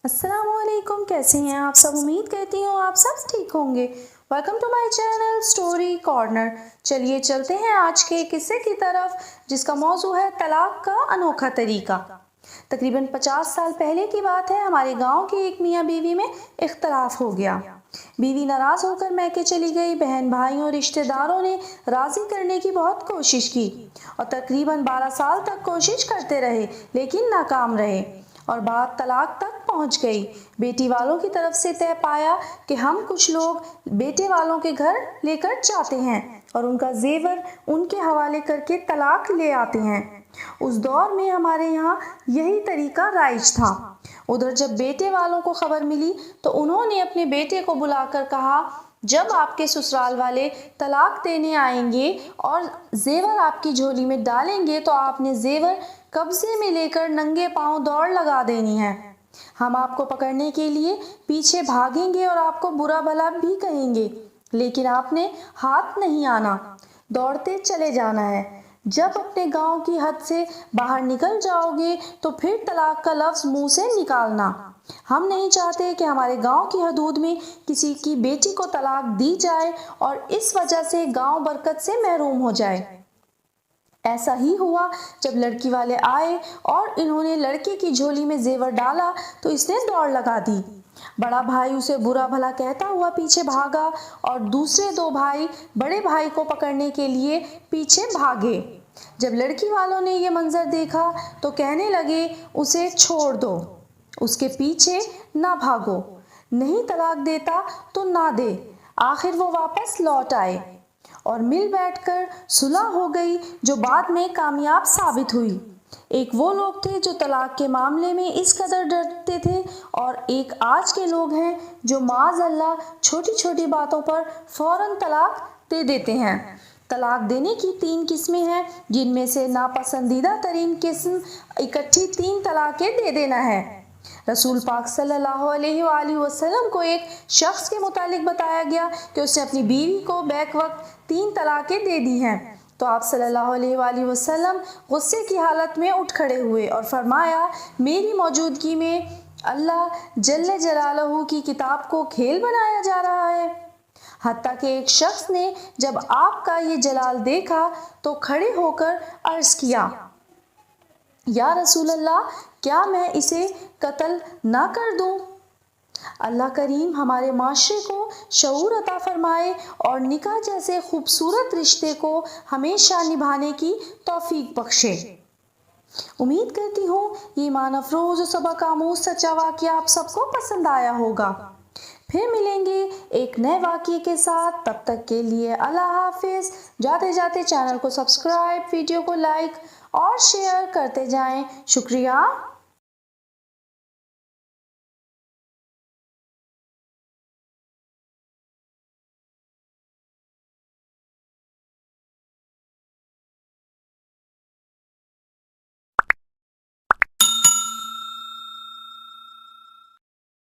السلام علیکم، کیسے ہیں آپ سب؟ امید کرتی ہوں آپ سب ٹھیک ہوں گے۔ Welcome to my channel story corner. چلیے چلتے ہیں آج کے قصے کی طرف، جس کا موضوع ہے طلاق کا انوکھا طریقہ۔ تقریباً 50 سال پہلے کی بات ہے، ہمارے گاؤں کے ایک میاں بیوی میں اختلاف ہو گیا۔ بیوی ناراض ہو کر میکے چلی گئی۔ بہن بھائیوں اور رشتہ داروں نے راضی کرنے کی بہت کوشش کی اور تقریباً 12 سال تک کوشش کرتے رہے، لیکن ناکام رہے اور بات طلاق تک پہنچ گئی۔ بیٹی والوں کی طرف سے طے پایا کہ ہم کچھ لوگ بیٹے والوں کے گھر لے کر جاتے ہیں اور ان کا زیور ان کے حوالے کر کے طلاق لے آتے ہیں۔ اس دور میں ہمارے یہاں یہی طریقہ رائج تھا۔ ادھر جب بیٹے والوں کو خبر ملی تو انہوں نے اپنے بیٹے کو بلا کر کہا، جب آپ کے سسرال والے طلاق دینے آئیں گے اور زیور آپ کی جھولی میں ڈالیں گے تو آپ نے زیور قبضے میں لے کر ننگے پاؤں دوڑ لگا دینی ہے۔ ہم آپ کو پکڑنے کے لیے پیچھے بھاگیں گے اور آپ کو برا بھلا بھی کہیں گے، لیکن آپ نے ہاتھ نہیں آنا، دوڑتے چلے جانا ہے۔ جب اپنے گاؤں کی حد سے باہر نکل جاؤ گے تو پھر طلاق کا لفظ منہ سے نکالنا۔ ہم نہیں چاہتے کہ ہمارے گاؤں کی حدود میں کسی کی بیٹی کو طلاق دی جائے اور اس وجہ سے گاؤں برکت سے محروم ہو جائے۔ ایسا ہی ہوا۔ جب لڑکی والے آئے اور انہوں نے لڑکے کی جھولی میں زیور ڈالا تو اس نے دوڑ لگا دی۔ بڑا بھائی اسے برا بھلا کہتا ہوا پیچھے بھاگا اور دوسرے دو بھائی بڑے بھائی کو پکڑنے کے لیے پیچھے بھاگے۔ جب لڑکی والوں نے یہ منظر دیکھا تو کہنے لگے، اسے چھوڑ دو، اس کے پیچھے نہ بھاگو، نہیں طلاق دیتا تو نہ دے۔ آخر وہ واپس لوٹ آئے اور مل بیٹھ کر صلح ہو گئی، جو بعد میں کامیاب ثابت ہوئی۔ ایک وہ لوگ تھے جو طلاق کے معاملے میں اس قدر ڈرتے تھے اور ایک آج کے لوگ ہیں جو معاذ اللہ چھوٹی چھوٹی باتوں پر فوراً طلاق دے دیتے ہیں۔ طلاق دینے کی 3 قسمیں ہیں، جن میں سے ناپسندیدہ ترین قسم اکٹھی 3 طلاقیں دے دینا ہے۔ رسول پاک صلی اللہ علیہ وآلہ وسلم کو ایک شخص کے متعلق بتایا گیا کہ اس نے اپنی بیوی کو بیک وقت 3 طلاقیں دے دی ہیں، تو آپ صلی اللہ علیہ وآلہ وسلم غصے کی حالت میں اٹھ کھڑے ہوئے اور فرمایا، میری موجودگی میں اللہ جل جلالہ کی کتاب کو کھیل بنایا جا رہا ہے؟ حتیٰ کہ ایک شخص نے جب آپ کا یہ جلال دیکھا تو کھڑے ہو کر عرض کیا، یا رسول اللہ، کیا میں اسے قتل نہ کر دوں؟ اللہ کریم ہمارے معاشرے کو شعور عطا فرمائے اور نکاح جیسے خوبصورت رشتے کو ہمیشہ نبھانے کی توفیق بخشے۔ امید کرتی ہوں یہ ایمان افروز و سبق آموز سچا واقعہ آپ سب کو پسند آیا ہوگا۔ پھر ملیں گے ایک نئے واقعے کے ساتھ، تب تک کے لیے اللہ حافظ۔ جاتے جاتے چینل کو سبسکرائب، ویڈیو کو لائک اور شیئر کرتے جائیں۔ شکریہ۔